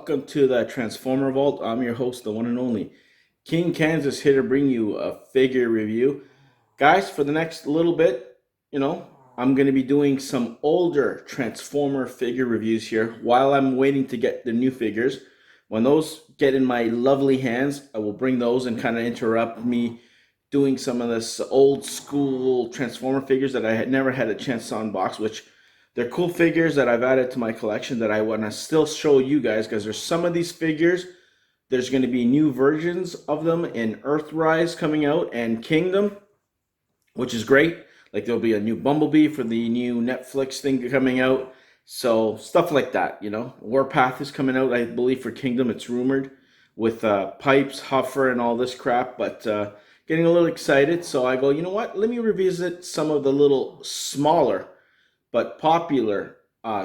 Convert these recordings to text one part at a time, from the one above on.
welcome to the Transformer Vault. I'm your host, the one and only King Kansas, here to bring you a figure review. Guys, for the next little bit, I'm going to be doing some older Transformer figure reviews here while I'm waiting to get the new figures. When those get in my lovely hands, I will bring those and kind of interrupt me doing some of this old school Transformer figures that I had never had a chance to unbox, which they're cool figures that I've added to my collection that I want to still show you guys, because there's some of these figures, there's going to be new versions of them in Earthrise coming out and Kingdom, which is great. Like there'll be a new Bumblebee for the new Netflix thing coming out. So stuff like that, Warpath is coming out, I believe, for Kingdom. It's rumored with Pipes, Huffer, and all this crap. But getting a little excited. So I go, you know what? Let me revisit some of the little smaller but popular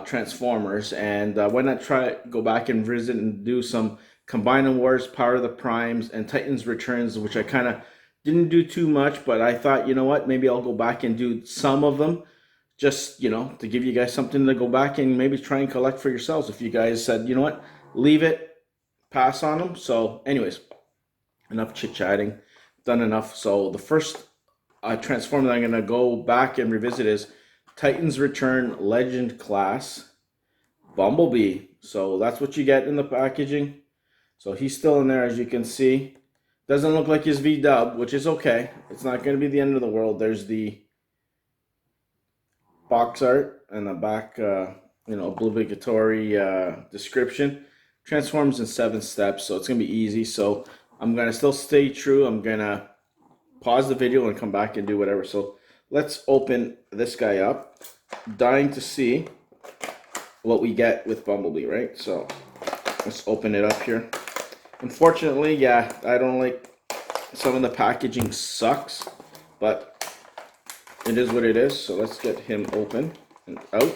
Transformers, and why not go back and visit and do some Combiner Wars, Power of the Primes, and Titans Returns, which I kind of didn't do too much, but I thought, you know what, maybe I'll go back and do some of them, just, to give you guys something to go back and maybe try and collect for yourselves if you guys said, you know what, leave it, pass on them. So anyways, enough chit-chatting, done enough. So the first Transformer that I'm going to go back and revisit is Titans Return Legend Class Bumblebee. So that's what you get in the packaging. So he's still in there, as you can see. Doesn't look like his V-dub, which is okay. It's not going to be the end of the world. There's the box art and the back, obligatory description. Transforms in 7 steps, so it's going to be easy. So I'm going to still stay true. I'm going to pause the video and come back and do whatever. So let's open this guy up. Dying to see what we get with Bumblebee, right? So let's open it up here. Unfortunately, yeah, I don't like some of the packaging sucks, but it is what it is. So let's get him open and out.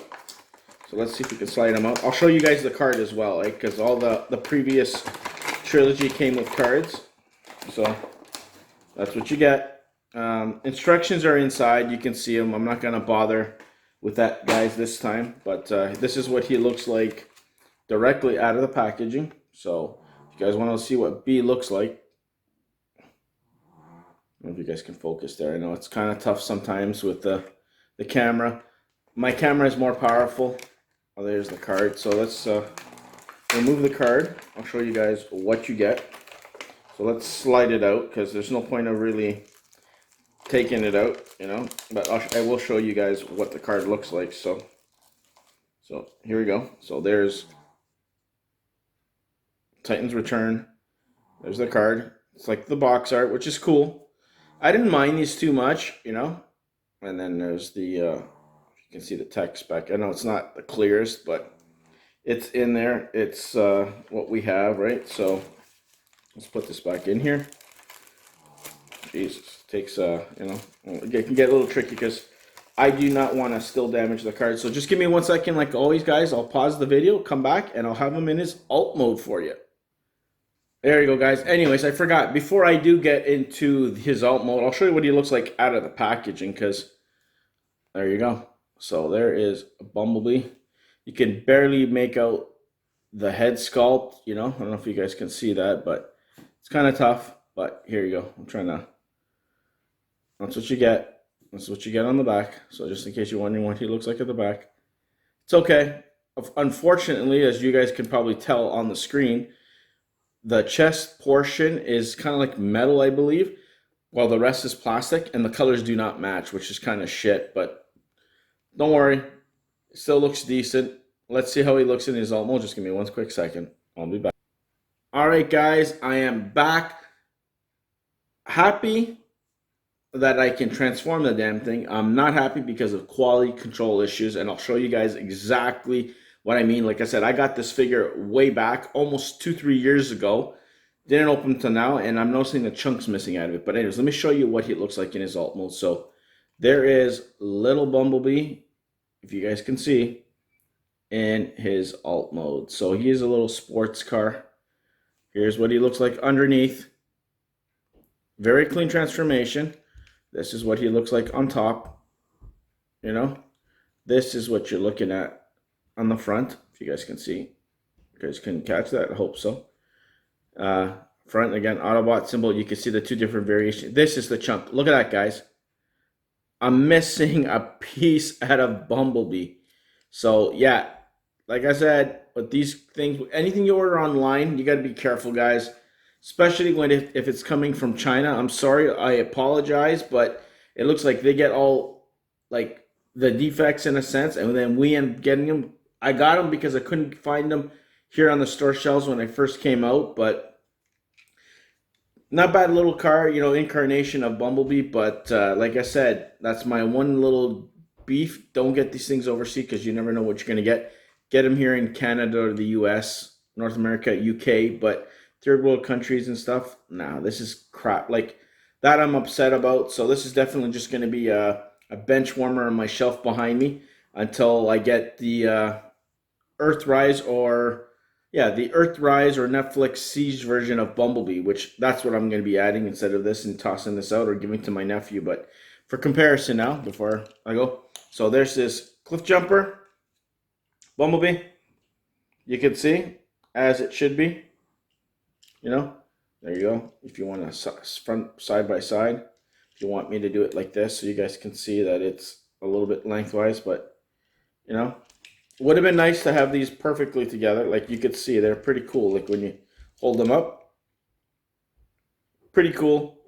So let's see if we can slide him out. I'll show you guys the card as well, right? Because all the previous trilogy came with cards. So that's what you get. Instructions are inside. You can see them. I'm not going to bother with that, guys, this time. But this is what he looks like directly out of the packaging. So if you guys want to see what B looks like, I don't know if you guys can focus there. I know it's kind of tough sometimes with the camera. My camera is more powerful. Oh, there's the card. So let's remove the card. I'll show you guys what you get. So let's slide it out, because there's no point of really taking it out, but I will show you guys what the card looks like. So here we go. So there's Titans Return. There's the card. It's like the box art, which is cool. I didn't mind these too much, and then there's the you can see the text back. I know it's not the clearest, but it's in there. It's what we have, right? So let's put this back in here. Jesus, takes it can get a little tricky, because I do not want to still damage the card. So just give me 1 second, like always, guys. I'll pause the video, come back, and I'll have him in his alt mode for you. There you go, guys. Anyways, I forgot, before I do get into his alt mode, I'll show you what he looks like out of the packaging, because there you go. So there is a Bumblebee. You can barely make out the head sculpt, I don't know if you guys can see that, but it's kind of tough. But here you go. I'm trying to. That's what you get. That's what you get on the back. So just in case you're wondering what he looks like at the back, it's okay. Unfortunately, as you guys can probably tell on the screen, the chest portion is kind of like metal, I believe, while the rest is plastic, and the colors do not match, which is kind of shit. But don't worry, it still looks decent. Let's see how he looks in his alt mode. Just give me 1 quick second. I'll be back. All right, guys, I am back. Happy that I can transform the damn thing. I'm not happy because of quality control issues, and I'll show you guys exactly what I mean. Like I said, I got this figure way back, almost 2-3 years ago. Didn't open until now, and I'm noticing the chunks missing out of it. But anyways, let me show you what he looks like in his alt mode. So there is little Bumblebee, if you guys can see, in his alt mode. So he is a little sports car. Here's what he looks like underneath. Very clean transformation. This is what he looks like on top. This is what you're looking at on the front, if you guys can see. You guys couldn't catch that? I hope so. Front again, Autobot symbol. You can see the two different variations. This is the chunk. Look at that, guys. I'm missing a piece out of Bumblebee. So yeah, like I said, with these things, anything you order online, you got to be careful, guys. Especially when if it's coming from China. I'm sorry, I apologize, but it looks like they get all like the defects in a sense, and then we end up getting them. I got them because I couldn't find them here on the store shelves when I first came out, but not bad little car, incarnation of Bumblebee. But like I said, that's my one little beef. Don't get these things overseas because you never know what you're going to get. Get them here in Canada or the US, North America, UK, but third world countries and stuff, nah, this is crap. Like that I'm upset about. So this is definitely just going to be a bench warmer on my shelf behind me until I get the Earthrise or yeah, the Earthrise or Netflix Siege version of Bumblebee, which that's what I'm going to be adding instead of this and tossing this out or giving to my nephew. But for comparison now, before I go, so there's this Cliff Jumper Bumblebee. You can see as it should be. There you go. If you want to front side by side, if you want me to do it like this, so you guys can see that it's a little bit lengthwise, but you know. Would have been nice to have these perfectly together. Like you could see, they're pretty cool. Like when you hold them up, pretty cool,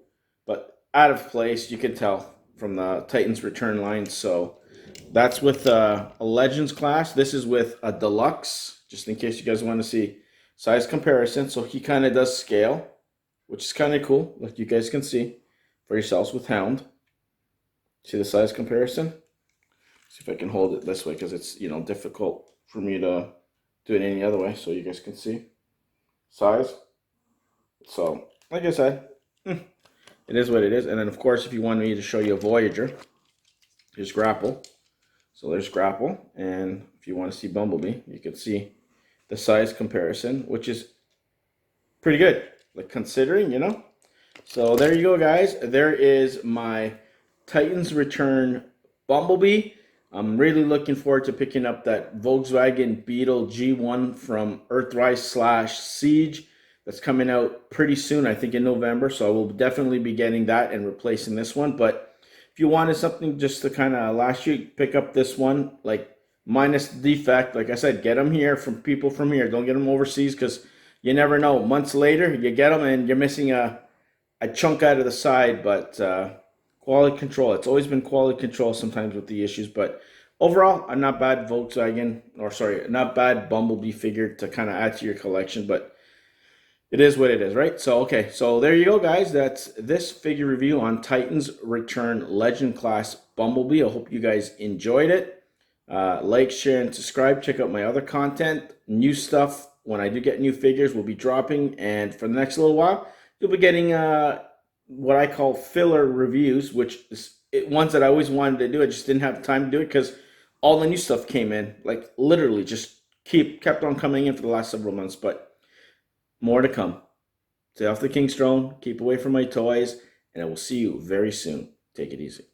but out of place. You can tell from the Titans Return line. So that's with a Legends class. This is with a Deluxe, just in case you guys want to see size comparison. So he kind of does scale, which is kind of cool. Like you guys can see for yourselves with Hound. See the size comparison? See if I can hold it this way because it's difficult for me to do it any other way, so you guys can see size. So like I said, it is what it is. And then of course, if you want me to show you a Voyager, here's Grapple. So there's Grapple, and if you want to see Bumblebee, you can see the size comparison, which is pretty good, like considering. So there you go, guys. There is my Titans Return Bumblebee. I'm really looking forward to picking up that Volkswagen Beetle G1 from Earthrise / Siege that's coming out pretty soon, I think in November. So I will definitely be getting that and replacing this one. But if you wanted something just to kind of last you, pick up this one, like minus the defect. Like I said, get them here from people from here. Don't get them overseas because you never know. Months later, you get them and you're missing a chunk out of the side. But quality control. It's always been quality control sometimes with the issues, but overall, a not bad not bad Bumblebee figure to kind of add to your collection, but it is what it is, right? So, okay, so there you go, guys. That's this figure review on Titans Return Legend Class Bumblebee. I hope you guys enjoyed it. Like, share, and subscribe. Check out my other content. New stuff. When I do get new figures, will be dropping, and for the next little while, you'll be getting what I call filler reviews, which is ones that I always wanted to do. I just didn't have time to do it because all the new stuff came in, like literally just kept on coming in for the last several months, but more to come. Stay off the King's throne, keep away from my toys, and I will see you very soon. Take it easy.